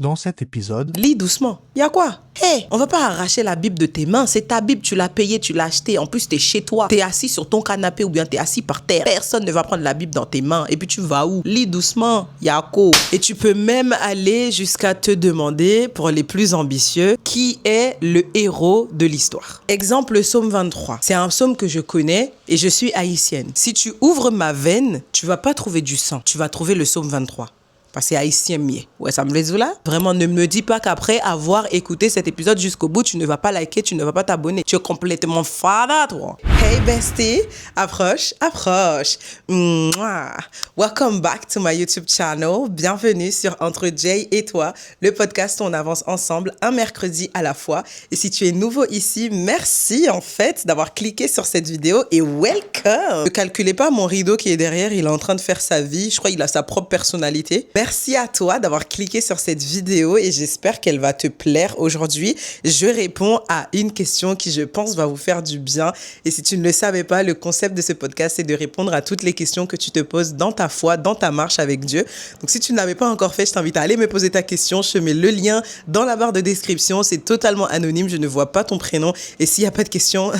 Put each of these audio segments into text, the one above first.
Dans cet épisode, Lis doucement. Y a quoi? Hey, on va pas arracher la Bible de tes mains. C'est ta Bible, tu l'as payée, tu l'as achetée. En plus, t'es chez toi. T'es assis sur ton canapé ou bien t'es assis par terre. Personne ne va prendre la Bible dans tes mains. Et puis tu vas où? Lis doucement. Y a quoi? Et tu peux même aller jusqu'à te demander, pour les plus ambitieux, qui est le héros de l'histoire. Exemple, le psaume 23. C'est un psaume que je connais et je suis haïtienne. Si tu ouvres ma veine, tu vas pas trouver du sang. Tu vas trouver le psaume 23. Parce que c'est haïtien mieux. Ouais, ça me les là. Vraiment, ne me dis pas qu'après avoir écouté cet épisode jusqu'au bout, tu ne vas pas liker, tu ne vas pas t'abonner. Tu es complètement fada, toi. Hey bestie, approche, approche. Mouah. Welcome back to my YouTube channel. Bienvenue sur Entre Jay et toi, le podcast où on avance ensemble un mercredi à la fois. Et si tu es nouveau ici, merci en fait d'avoir cliqué sur cette vidéo et welcome. Ne calculez pas mon rideau qui est derrière, il est en train de faire sa vie. Je crois qu'il a sa propre personnalité. Merci à toi d'avoir cliqué sur cette vidéo et j'espère qu'elle va te plaire aujourd'hui. Je réponds à une question qui, je pense, va vous faire du bien. Et si tu ne le savais pas, le concept de ce podcast, c'est de répondre à toutes les questions que tu te poses dans ta foi, dans ta marche avec Dieu. Donc, si tu ne l'avais pas encore fait, je t'invite à aller me poser ta question. Je te mets le lien dans la barre de description. C'est totalement anonyme. Je ne vois pas ton prénom. Et s'il n'y a pas de questions,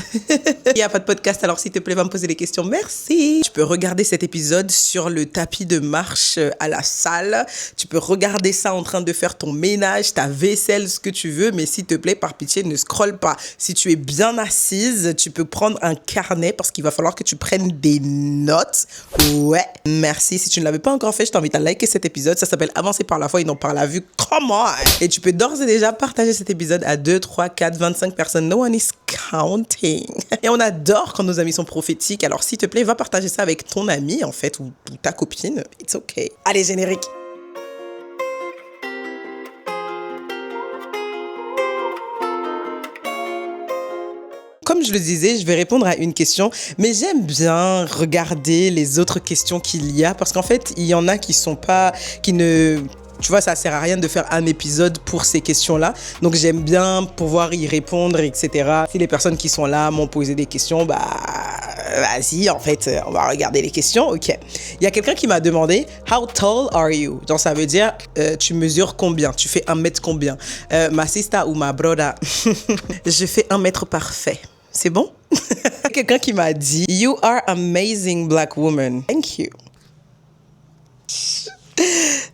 il n'y a pas de podcast. Alors, s'il te plaît, va me poser les questions. Merci. Tu peux regarder cet épisode sur le tapis de marche à la salle. Tu peux regarder ça en train de faire ton ménage, ta vaisselle, ce que tu veux, mais s'il te plaît, par pitié, ne scrolle pas. Si tu es bien assise, tu peux prendre un carnet parce qu'il va falloir que tu prennes des notes. Ouais, merci. Si tu ne l'avais pas encore fait, je t'invite à liker cet épisode. Ça s'appelle Avancer par la foi et non par la vue. Comment? Et tu peux d'ores et déjà partager cet épisode à 2, 3, 4, 25 personnes. No one is counting. Et on adore quand nos amis sont prophétiques. Alors, s'il te plaît, va partager ça avec ton ami, en fait, ou ta copine. It's okay. Allez, générique. Comme je le disais, je vais répondre à une question, mais j'aime bien regarder les autres questions qu'il y a parce qu'en fait, il y en a qui ne... Tu vois, ça sert à rien de faire un épisode pour ces questions-là. Donc, j'aime bien pouvoir y répondre, etc. Si les personnes qui sont là m'ont posé des questions, vas-y, en fait, on va regarder les questions. OK. Il y a quelqu'un qui m'a demandé « How tall are you ?» Donc, ça veut dire tu mesures combien? Tu fais 1 mètre combien? Ma sister ou ma broda? Je fais 1 mètre parfait. C'est bon? Quelqu'un qui m'a dit « You are amazing black woman. Thank you. »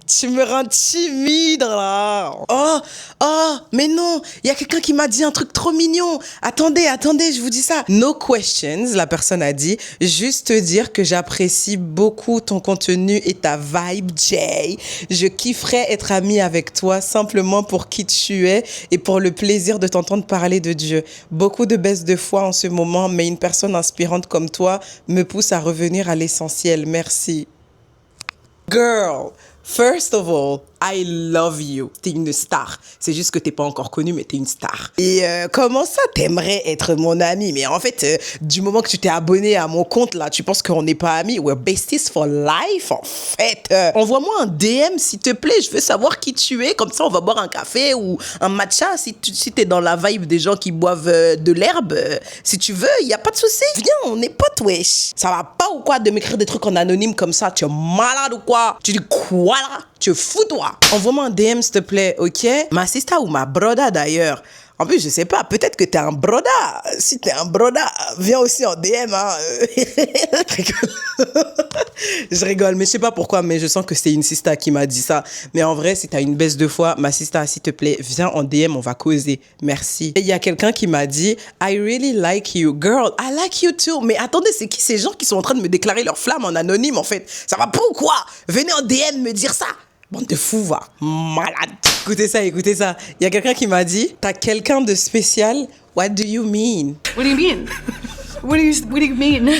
Tu me rends timide là. Oh, mais non, il y a quelqu'un qui m'a dit un truc trop mignon. Attendez, je vous dis ça. No questions, la personne a dit. Juste te dire que j'apprécie beaucoup ton contenu et ta vibe, Jay. Je kifferais être amie avec toi simplement pour qui tu es et pour le plaisir de t'entendre parler de Dieu. Beaucoup de baisse de foi en ce moment, mais une personne inspirante comme toi me pousse à revenir à l'essentiel. Merci. Girl, first of all, I love you. T'es une star. C'est juste que t'es pas encore connue, mais t'es une star. Et comment ça, t'aimerais être mon amie? Mais en fait, du moment que tu t'es abonné à mon compte, là, tu penses qu'on n'est pas amis? We're besties for life, en fait. Envoie-moi un DM, s'il te plaît. Je veux savoir qui tu es. Comme ça, on va boire un café ou un matcha. Si t'es dans la vibe des gens qui boivent de l'herbe, si tu veux, il y a pas de souci. Viens, on est potes, wesh. Ça va pas ou quoi de m'écrire des trucs en anonyme comme ça? Tu es malade ou quoi? Tu dis quoi là? Tu fous toi? Envoie-moi un DM s'il te plaît, ok? Ma sister ou ma broda d'ailleurs. En plus, je sais pas, peut-être que t'es un broda. Si t'es un broda, viens aussi en DM, hein. Je rigole, mais je sais pas pourquoi, mais je sens que c'est une sister qui m'a dit ça. Mais en vrai, si t'as une baisse de foi, ma sister, s'il te plaît, viens en DM, on va causer. Merci. Et il y a quelqu'un qui m'a dit, I really like you. Girl, I like you too. Mais attendez, c'est qui ces gens qui sont en train de me déclarer leur flamme en anonyme, en fait? Ça va pas ou quoi? Venez en DM me dire ça. Bande de fous, va. Malade. Écoutez ça. Il y a quelqu'un qui m'a dit, t'as quelqu'un de spécial? What do you mean? What do you mean? What do you mean?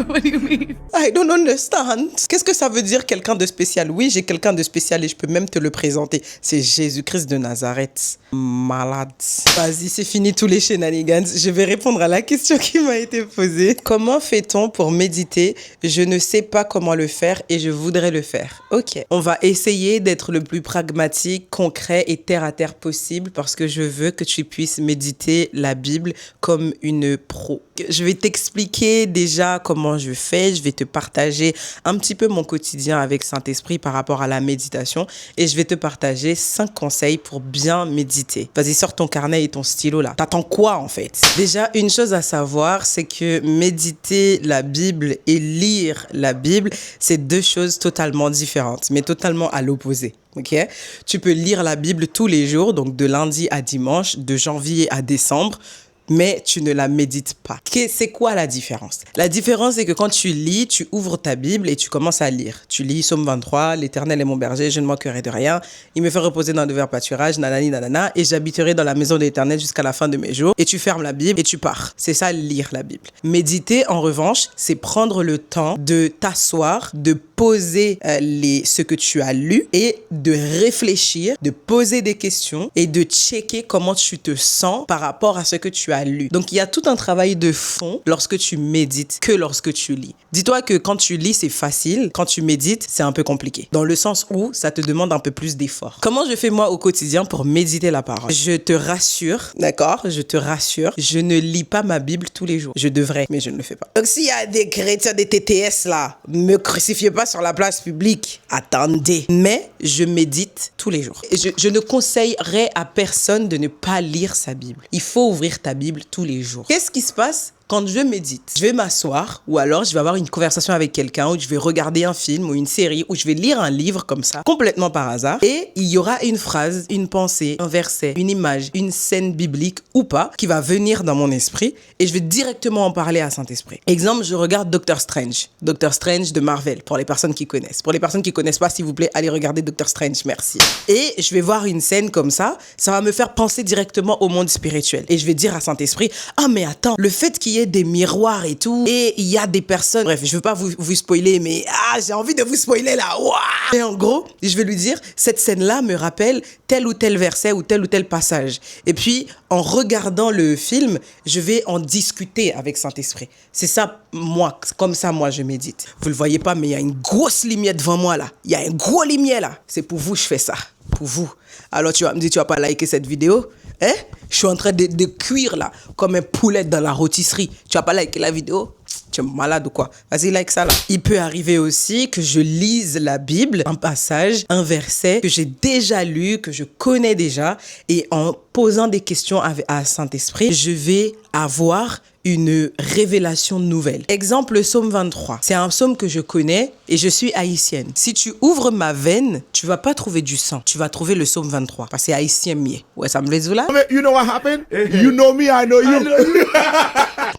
What do you mean? I don't understand. Qu'est-ce que ça veut dire quelqu'un de spécial? Oui, j'ai quelqu'un de spécial et je peux même te le présenter. C'est Jésus-Christ de Nazareth. Malade. Vas-y, c'est fini tous les shenanigans. Je vais répondre à la question qui m'a été posée. Comment fait-on pour méditer? Je ne sais pas comment le faire et je voudrais le faire. Ok. On va essayer d'être le plus pragmatique, concret et terre à terre possible parce que je veux que tu puisses méditer la Bible comme une pro. je vais t'expliquer déjà comment je fais. Je vais te partager un petit peu mon quotidien avec Saint-Esprit par rapport à la méditation. Et je vais te partager 5 conseils pour bien méditer. Vas-y, sors ton carnet et ton stylo là. T'attends quoi en fait? Déjà, une chose à savoir, c'est que méditer la Bible et lire la Bible, c'est 2 choses totalement différentes, mais totalement à l'opposé. Ok? Tu peux lire la Bible tous les jours, donc de lundi à dimanche, de janvier à décembre, mais tu ne la médites pas. C'est quoi la différence? La différence, c'est que quand tu lis, tu ouvres ta Bible et tu commences à lire. Tu lis Psaume 23, l'Éternel est mon berger, je ne manquerai de rien. Il me fait reposer dans de verts pâturages, nanani, nanana, et j'habiterai dans la maison de l'Éternel jusqu'à la fin de mes jours. Et tu fermes la Bible et tu pars. C'est ça, lire la Bible. Méditer, en revanche, c'est prendre le temps de t'asseoir, de poser ce que tu as lu et de réfléchir, de poser des questions et de checker comment tu te sens par rapport à ce que tu as lu. Donc, il y a tout un travail de fond lorsque tu médites que lorsque tu lis. Dis-toi que quand tu lis, c'est facile. Quand tu médites, c'est un peu compliqué. Dans le sens où ça te demande un peu plus d'effort. Comment je fais moi au quotidien pour méditer la parole? Je te rassure, d'accord? Je te rassure, je ne lis pas ma Bible tous les jours. Je devrais, mais je ne le fais pas. Donc, s'il y a des chrétiens, des TTS là, me crucifiez pas sur la place publique. Attendez. Mais je médite tous les jours. Et je ne conseillerais à personne de ne pas lire sa Bible. Il faut ouvrir ta Bible tous les jours. Qu'est-ce qui se passe quand je médite? Je vais m'asseoir ou alors je vais avoir une conversation avec quelqu'un ou je vais regarder un film ou une série ou je vais lire un livre comme ça, complètement par hasard. Et il y aura une phrase, une pensée, un verset, une image, une scène biblique ou pas qui va venir dans mon esprit et je vais directement en parler à Saint-Esprit. Exemple, je regarde Doctor Strange. Doctor Strange de Marvel, pour les personnes qui connaissent. Pour les personnes qui connaissent pas, s'il vous plaît, allez regarder Doctor Strange, merci. Et je vais voir une scène comme ça va me faire penser directement au monde spirituel. Et je vais dire à Saint-Esprit, ah mais attends, le fait qu'il y ait des miroirs et tout, et il y a des personnes, bref, je veux pas vous spoiler, mais j'ai envie de vous spoiler là, ouah. Et en gros, je vais lui dire, cette scène-là me rappelle tel ou tel verset ou tel passage. Et puis, en regardant le film, je vais en discuter avec Saint-Esprit. C'est ça, moi, comme ça, moi, je médite. Vous le voyez pas, mais il y a une grosse lumière devant moi là. Il y a un gros lumière là. C'est pour vous, je fais ça. Pour vous. Alors, tu vas me dire, tu vas pas liker cette vidéo? Hein? Je suis en train de cuire là, comme un poulet dans la rôtisserie. Tu vas pas liker la vidéo? Tu es malade ou quoi? Vas-y, like ça là. Il peut arriver aussi que je lise la Bible, un passage, un verset que j'ai déjà lu, que je connais déjà. Et en posant des questions à Saint-Esprit, je vais avoir une révélation nouvelle. Exemple, le psaume 23. C'est un psaume que je connais et je suis haïtienne. Si tu ouvres ma veine, tu vas pas trouver du sang. Tu vas trouver le psaume 23. Parce que c'est haïtien mieux. Ouais, ça me les là. You know what happened? You know me, I know you.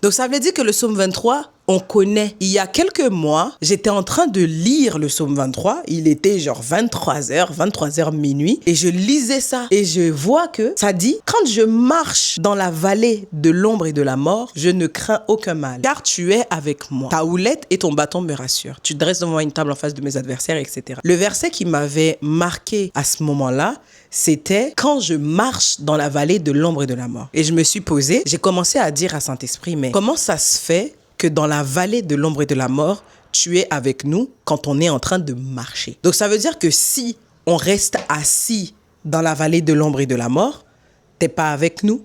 Donc, ça veut dire que le psaume 23, on connaît. Il y a quelques mois, j'étais en train de lire le psaume 23. Il était genre 23h minuit. Et je lisais ça. Et je vois que ça dit, quand je marche dans la vallée de l'ombre et de la mort, je ne crains aucun mal. Car tu es avec moi. Ta houlette et ton bâton me rassurent. Tu te dresses devant une table en face de mes adversaires, etc. Le verset qui m'avait marqué à ce moment-là, c'était quand je marche dans la vallée de l'ombre et de la mort. Et je me suis posée, j'ai commencé à dire à Saint-Esprit, mais comment ça se fait que dans la vallée de l'ombre et de la mort, tu es avec nous quand on est en train de marcher? Donc ça veut dire que si on reste assis dans la vallée de l'ombre et de la mort, t'es pas avec nous.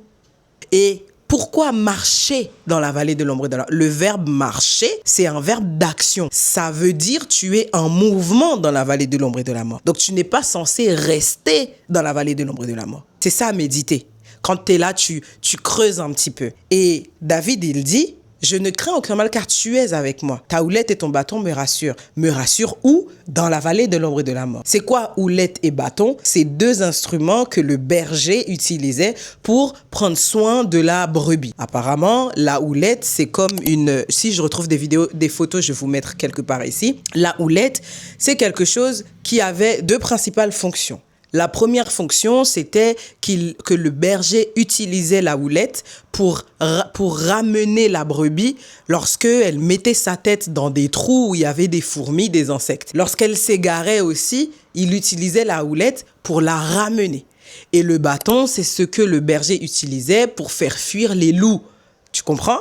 Et pourquoi marcher dans la vallée de l'ombre et de la mort? Le verbe marcher, c'est un verbe d'action. Ça veut dire tu es en mouvement dans la vallée de l'ombre et de la mort. Donc tu n'es pas censé rester dans la vallée de l'ombre et de la mort. C'est ça, méditer. Quand tu es là, tu creuses un petit peu. Et David, il dit, je ne crains aucun mal car tu es avec moi. Ta houlette et ton bâton me rassurent. Me rassurent où? Dans la vallée de l'ombre et de la mort. C'est quoi houlette et bâton? C'est 2 instruments que le berger utilisait pour prendre soin de la brebis. Apparemment, la houlette, c'est comme une... Si je retrouve des photos, je vais vous mettre quelque part ici. La houlette, c'est quelque chose qui avait 2 principales fonctions. La première fonction, c'était que le berger utilisait la houlette pour ramener la brebis lorsqu'elle mettait sa tête dans des trous où il y avait des fourmis, des insectes. Lorsqu'elle s'égarait aussi, il utilisait la houlette pour la ramener. Et le bâton, c'est ce que le berger utilisait pour faire fuir les loups. Tu comprends?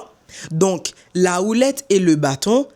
Donc, la houlette et le bâton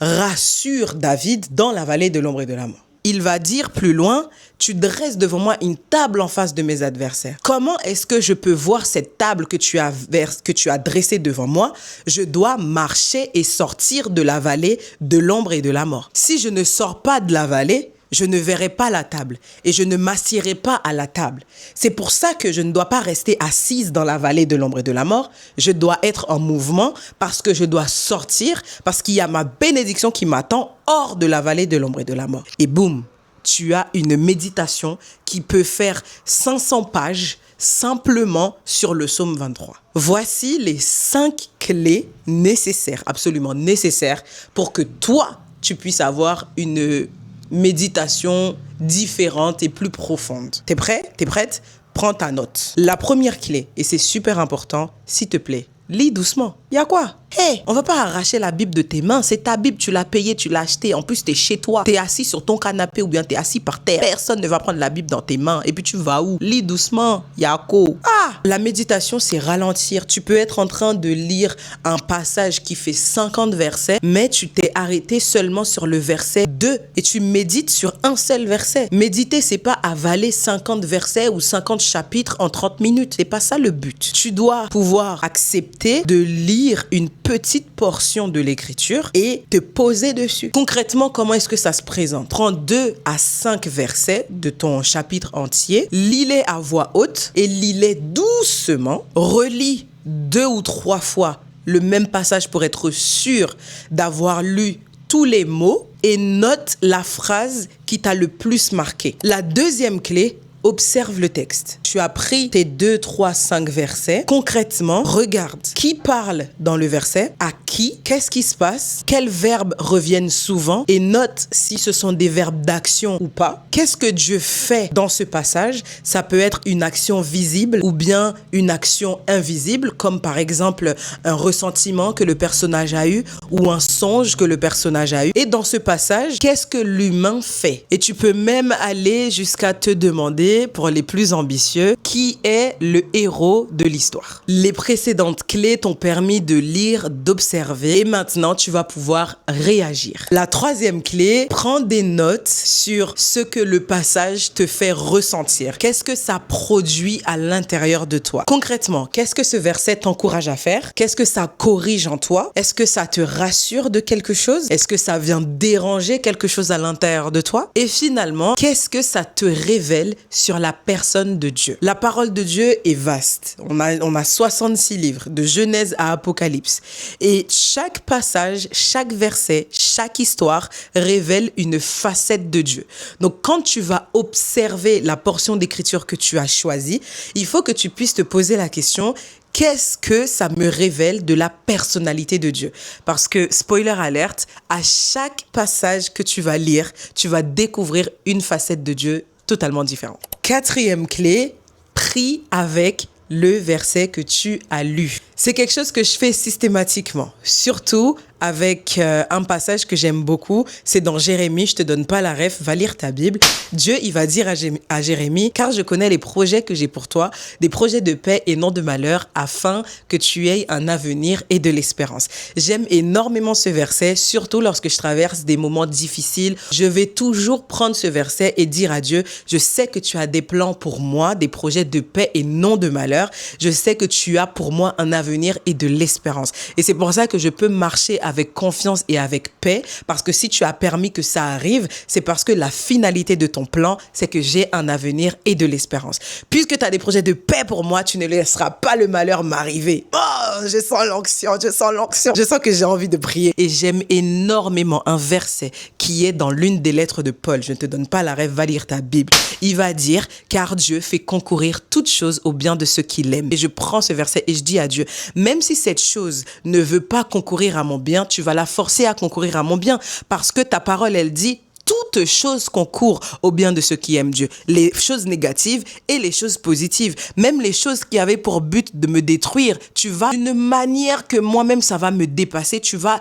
rassurent David dans la vallée de l'ombre et de la mort. Il va dire plus loin, Tu dresses devant moi une table en face de mes adversaires. Comment est-ce que je peux voir cette table que tu as dressée devant moi? Je dois marcher et sortir de la vallée de l'ombre et de la mort. Si je ne sors pas de la vallée, je ne verrai pas la table et je ne m'assierai pas à la table. C'est pour ça que je ne dois pas rester assise dans la vallée de l'ombre et de la mort. Je dois être en mouvement parce que je dois sortir, parce qu'il y a ma bénédiction qui m'attend hors de la vallée de l'ombre et de la mort. Et boum, tu as une méditation qui peut faire 500 pages simplement sur le psaume 23. Voici les 5 clés nécessaires, absolument nécessaires, pour que toi, tu puisses avoir une méditation différente et plus profonde. T'es prêt? T'es prête? Prends ta note. La première clé, et c'est super important, s'il te plaît, lis doucement. Il y a quoi? Hey, on va pas arracher la Bible de tes mains. C'est ta Bible, tu l'as payée, tu l'as achetée. En plus, t'es chez toi. T'es assis sur ton canapé ou bien t'es assis par terre. Personne ne va prendre la Bible dans tes mains. Et puis tu vas où? Lis doucement. Yako. La méditation, c'est ralentir. Tu peux être en train de lire un passage qui fait 50 versets, mais tu t'es arrêté seulement sur le verset 2 et tu médites sur un seul verset. Méditer, c'est pas avaler 50 versets ou 50 chapitres en 30 minutes. C'est pas ça le but. Tu dois pouvoir accepter de lire une petite portion de l'écriture et te poser dessus. Concrètement, comment est-ce que ça se présente? Prends 2 à 5 versets de ton chapitre entier, lis-les à voix haute et lis-les doucement. Relis 2 ou 3 fois le même passage pour être sûr d'avoir lu tous les mots et note la phrase qui t'a le plus marqué. La deuxième clé, observe le texte. Tu as pris tes 2, 3, 5 versets. Concrètement, regarde qui parle dans le verset, à qui, qu'est-ce qui se passe, quels verbes reviennent souvent et note si ce sont des verbes d'action ou pas. Qu'est-ce que Dieu fait dans ce passage? Ça peut être une action visible ou bien une action invisible, comme par exemple un ressentiment que le personnage a eu ou un songe que le personnage a eu. Et dans ce passage, qu'est-ce que l'humain fait? Et tu peux même aller jusqu'à te demander, pour les plus ambitieux, qui est le héros de l'histoire. Les précédentes clés t'ont permis de lire, d'observer et maintenant tu vas pouvoir réagir. La troisième clé, prends des notes sur ce que le passage te fait ressentir. Qu'est-ce que ça produit à l'intérieur de toi? Concrètement, qu'est-ce que ce verset t'encourage à faire? Qu'est-ce que ça corrige en toi? Est-ce que ça te rassure de quelque chose? Est-ce que ça vient déranger quelque chose à l'intérieur de toi? Et finalement, qu'est-ce que ça te révèle sur la personne de Dieu? La parole de Dieu est vaste. On a 66 livres, de Genèse à Apocalypse. Et chaque passage, chaque verset, chaque histoire révèle une facette de Dieu. Donc, quand tu vas observer la portion d'écriture que tu as choisie, il faut que tu puisses te poser la question: qu'est-ce que ça me révèle de la personnalité de Dieu? Parce que, spoiler alerte, à chaque passage que tu vas lire, tu vas découvrir une facette de Dieu totalement différente. Quatrième clé, prie avec le verset que tu as lu. C'est quelque chose que je fais systématiquement, surtout avec un passage que j'aime beaucoup, c'est dans Jérémie. Je te donne pas la ref, va lire ta Bible. Dieu, il va dire à Jérémie: car je connais les projets que j'ai pour toi, des projets de paix et non de malheur, afin que tu aies un avenir et de l'espérance. J'aime énormément ce verset, surtout lorsque je traverse des moments difficiles. Je vais toujours prendre ce verset et dire à Dieu: je sais que tu as des plans pour moi, des projets de paix et non de malheur. Je sais que tu as pour moi un avenir et de l'espérance. Et c'est pour ça que je peux marcher avec confiance et avec paix, parce que si tu as permis que ça arrive, c'est parce que la finalité de ton plan, c'est que j'ai un avenir et de l'espérance. Puisque tu as des projets de paix pour moi, tu ne laisseras pas le malheur m'arriver. Oh, je sens l'onction, je sens l'onction. Je sens que j'ai envie de prier. Et j'aime énormément un verset qui est dans l'une des lettres de Paul. Je ne te donne pas la rêve, va lire ta Bible. Il va dire: car Dieu fait concourir toutes choses au bien de ceux qui l'aiment. Et je prends ce verset et je dis à Dieu: même si cette chose ne veut pas concourir à mon bien, tu vas la forcer à concourir à mon bien, parce que ta parole, elle dit: toutes choses concourent au bien de ceux qui aiment Dieu. Les choses négatives et les choses positives. Même les choses qui avaient pour but de me détruire, tu vas, d'une manière que moi-même, ça va me dépasser, tu vas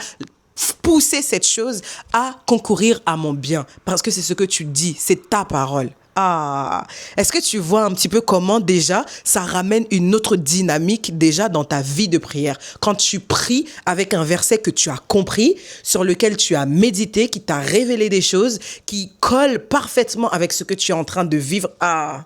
pousser cette chose à concourir à mon bien. Parce que c'est ce que tu dis, c'est ta parole. Ah, est-ce que tu vois un petit peu comment déjà ça ramène une autre dynamique déjà dans ta vie de prière? Quand tu pries avec un verset que tu as compris, sur lequel tu as médité, qui t'a révélé des choses, qui collent parfaitement avec ce que tu es en train de vivre. Ah,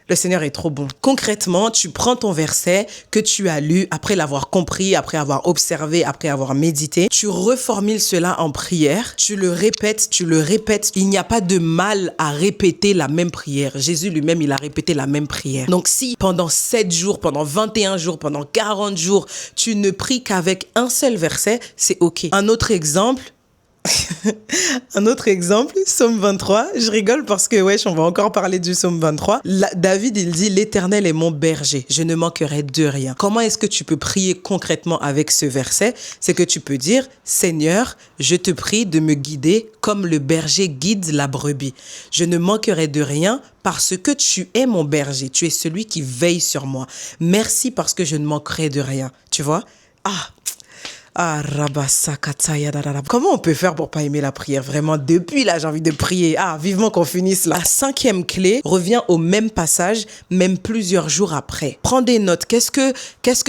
le Seigneur est trop bon. Concrètement, tu prends ton verset que tu as lu après l'avoir compris, après avoir observé, après avoir médité. Tu reformules cela en prière. Tu le répètes, tu le répètes. Il n'y a pas de mal à répéter la même prière. Jésus lui-même, il a répété la même prière. Donc si pendant 7 jours, pendant 21 jours, pendant 40 jours, tu ne pries qu'avec un seul verset, c'est OK. Un autre exemple, Psaume 23. Je rigole parce que, wesh, on va encore parler du Psaume 23. David, il dit, l'Éternel est mon berger, je ne manquerai de rien. Comment est-ce que tu peux prier concrètement avec ce verset? C'est que tu peux dire, Seigneur, je te prie de me guider comme le berger guide la brebis. Je ne manquerai de rien parce que tu es mon berger. Tu es celui qui veille sur moi. Merci parce que je ne manquerai de rien. Tu vois? Comment on peut faire pour pas aimer la prière? Vraiment, depuis là, j'ai envie de prier. Vivement qu'on finisse là. La 5e clé revient au même passage, même plusieurs jours après. Prends des notes. Qu'est-ce que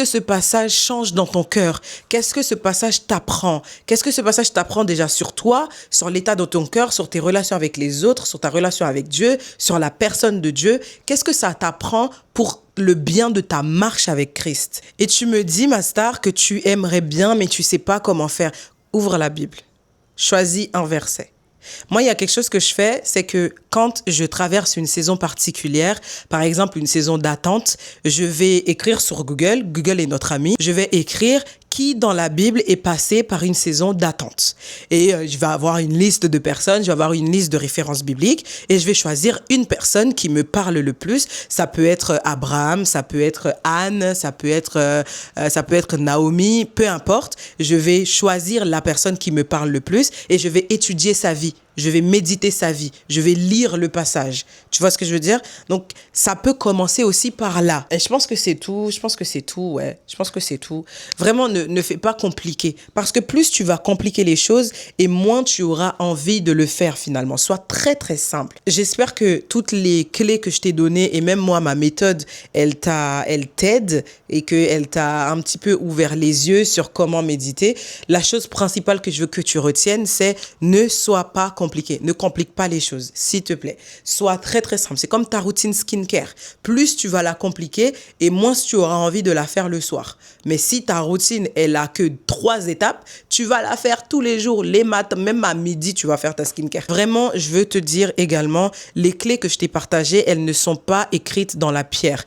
ce passage change dans ton cœur? Qu'est-ce que ce passage t'apprend? Qu'est-ce que ce passage t'apprend déjà sur toi, sur l'état de ton cœur, sur tes relations avec les autres, sur ta relation avec Dieu, sur la personne de Dieu? Qu'est-ce que ça t'apprend pour le bien de ta marche avec Christ? Et tu me dis, ma star, que tu aimerais bien, mais tu sais pas comment faire. Ouvre la Bible. Choisis un verset. Moi, il y a quelque chose que je fais, c'est que quand je traverse une saison particulière, par exemple une saison d'attente, je vais écrire sur Google. Google est notre ami. Je vais écrire qui dans la Bible est passé par une saison d'attente. Et je vais avoir une liste de personnes, je vais avoir une liste de références bibliques et je vais choisir une personne qui me parle le plus. Ça peut être Abraham, ça peut être Anne, ça peut être Naomi, peu importe. Je vais choisir la personne qui me parle le plus et je vais étudier sa vie. Je vais méditer sa vie. Je vais lire le passage. Tu vois ce que je veux dire? Donc, ça peut commencer aussi par là. Et je pense que c'est tout. Vraiment, ne fais pas compliqué. Parce que plus tu vas compliquer les choses et moins tu auras envie de le faire finalement. Sois très, très simple. J'espère que toutes les clés que je t'ai données et même moi, ma méthode, elle t'aide et qu'elle t'a un petit peu ouvert les yeux sur comment méditer. La chose principale que je veux que tu retiennes, c'est ne sois pas compliqué. Ne complique pas les choses, s'il te plaît. Sois très, très simple. C'est comme ta routine skincare. Plus tu vas la compliquer et moins tu auras envie de la faire le soir. Mais si ta routine, elle a que 3 étapes, tu vas la faire tous les jours, les matins, même à midi, tu vas faire ta skincare. Vraiment, je veux te dire également, les clés que je t'ai partagées, elles ne sont pas écrites dans la pierre.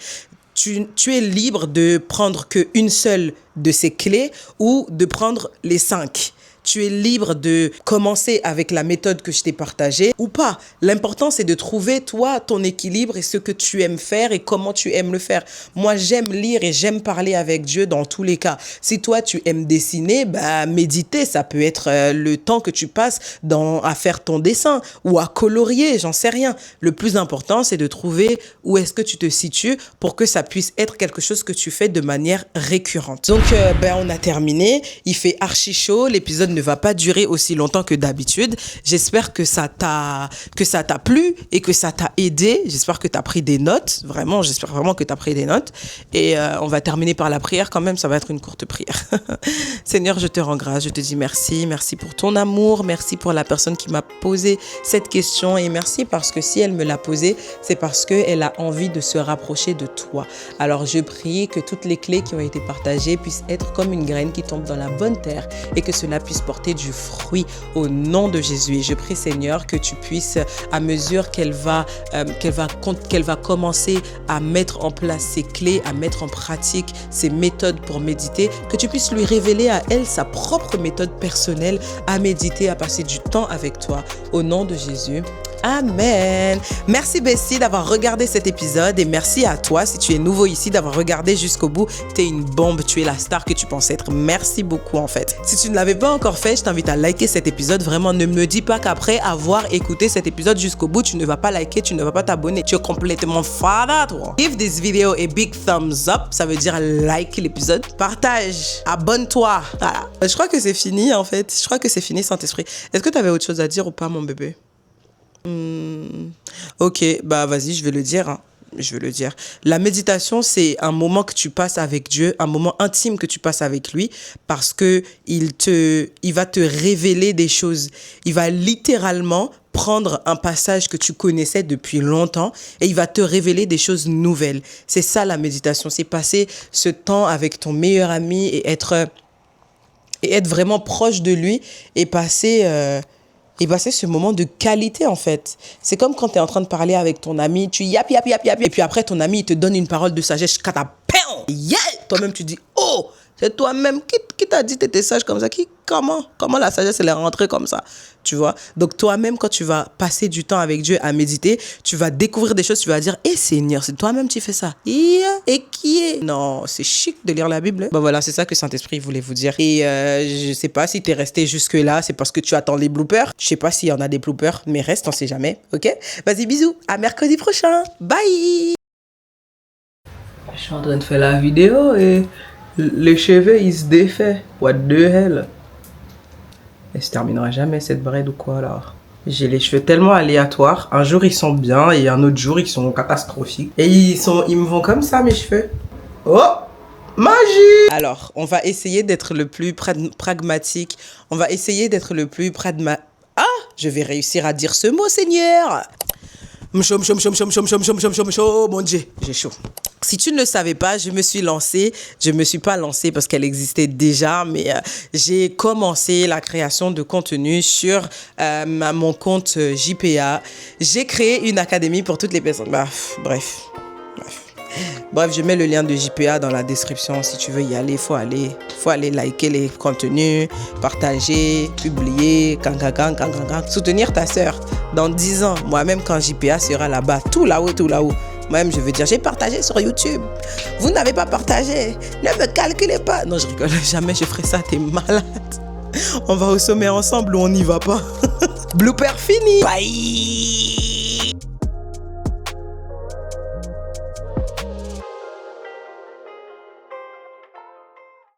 Tu es libre de prendre qu'une seule de ces clés ou de prendre les 5. Tu es libre de commencer avec la méthode que je t'ai partagée ou pas. L'important, c'est de trouver, toi, ton équilibre et ce que tu aimes faire et comment tu aimes le faire. Moi, j'aime lire et j'aime parler avec Dieu dans tous les cas. Si toi, tu aimes dessiner, méditer, ça peut être le temps que tu passes à faire ton dessin ou à colorier, j'en sais rien. Le plus important, c'est de trouver où est-ce que tu te situes pour que ça puisse être quelque chose que tu fais de manière récurrente. Donc, on a terminé. Il fait archi chaud. L'épisode ne va pas durer aussi longtemps que d'habitude. J'espère que ça t'a plu et que ça t'a aidé. J'espère que tu as pris des notes. Vraiment, j'espère vraiment que tu as pris des notes. Et on va terminer par la prière quand même. Ça va être une courte prière. Seigneur, je te rends grâce. Je te dis merci. Merci pour ton amour. Merci pour la personne qui m'a posé cette question. Et merci parce que si elle me l'a posée, c'est parce qu'elle a envie de se rapprocher de toi. Alors, je prie que toutes les clés qui ont été partagées puissent être comme une graine qui tombe dans la bonne terre et que cela puisse porter du fruit au nom de Jésus. Et je prie, Seigneur, que tu puisses, à mesure qu'elle va commencer à mettre en place ces clés, à mettre en pratique ces méthodes pour méditer, que tu puisses lui révéler à elle sa propre méthode personnelle à méditer, à passer du temps avec toi. Au nom de Jésus. Amen. Merci Bessie d'avoir regardé cet épisode et merci à toi si tu es nouveau ici d'avoir regardé jusqu'au bout. T'es une bombe, tu es la star que tu pensais être. Merci beaucoup en fait. Si tu ne l'avais pas encore fait, je t'invite à liker cet épisode. Vraiment, ne me dis pas qu'après avoir écouté cet épisode jusqu'au bout, tu ne vas pas liker, tu ne vas pas t'abonner. Tu es complètement fada toi. Give this video a big thumbs up. Ça veut dire like l'épisode. Partage. Abonne-toi. Voilà. Je crois que c'est fini en fait. Je crois que c'est fini Saint-Esprit. Est-ce que tu avais autre chose à dire ou pas mon bébé? Ok, bah vas-y, je vais le dire. Hein. Je vais le dire. La méditation, c'est un moment que tu passes avec Dieu, un moment intime que tu passes avec lui, parce que il va te révéler des choses. Il va littéralement prendre un passage que tu connaissais depuis longtemps et il va te révéler des choses nouvelles. C'est ça la méditation, c'est passer ce temps avec ton meilleur ami et être vraiment proche de lui et passer ce moment de qualité, en fait. C'est comme quand tu es en train de parler avec ton ami, tu yap, yap, yap, yap, et puis après, ton ami, il te donne une parole de sagesse, catapam, yeah! Toi-même, tu dis, oh, c'est toi-même qui t'a dit que t'étais sage comme ça? Comment la sagesse, elle est rentrée comme ça? Tu vois? Donc, toi-même, quand tu vas passer du temps avec Dieu à méditer, tu vas découvrir des choses, tu vas dire, eh Seigneur, c'est toi-même qui fais ça. Yeah. Et qui est? Non, c'est chic de lire la Bible. Bah voilà, c'est ça que Saint-Esprit voulait vous dire. Et je sais pas si t'es resté jusque-là, c'est parce que tu attends les bloopers. Je sais pas s'il y en a des bloopers, mais reste, on sait jamais. Ok? Vas-y, bisous. À mercredi prochain. Bye! Je suis en train de faire la vidéo et les cheveux, ils se défait. What the hell? Elle se terminera jamais cette braid ou quoi alors? J'ai les cheveux tellement aléatoires. Un jour ils sont bien et un autre jour ils sont catastrophiques. Et ils me vont comme ça mes cheveux. Oh! Magie! Alors, on va essayer d'être le plus pragmatique. On va essayer d'être le plus Ah! Je vais réussir à dire ce mot, Seigneur! Mon Dieu, j'ai chaud. Si tu ne le savais pas, je me suis pas lancée parce qu'elle existait déjà, mais j'ai commencé la création de contenu sur mon compte JPA. J'ai créé une académie pour toutes les personnes. Bref, je mets le lien de JPA dans la description. Si tu veux y aller, faut aller liker les contenus, partager, publier, soutenir ta sœur. Dans 10 ans, moi-même quand JPA sera là-bas, tout là-haut. Moi-même, je veux dire, j'ai partagé sur YouTube. Vous n'avez pas partagé. Ne me calculez pas. Non, je rigole. Jamais je ferai ça. T'es malade. On va au sommet ensemble ou on n'y va pas. Blooper fini. Bye.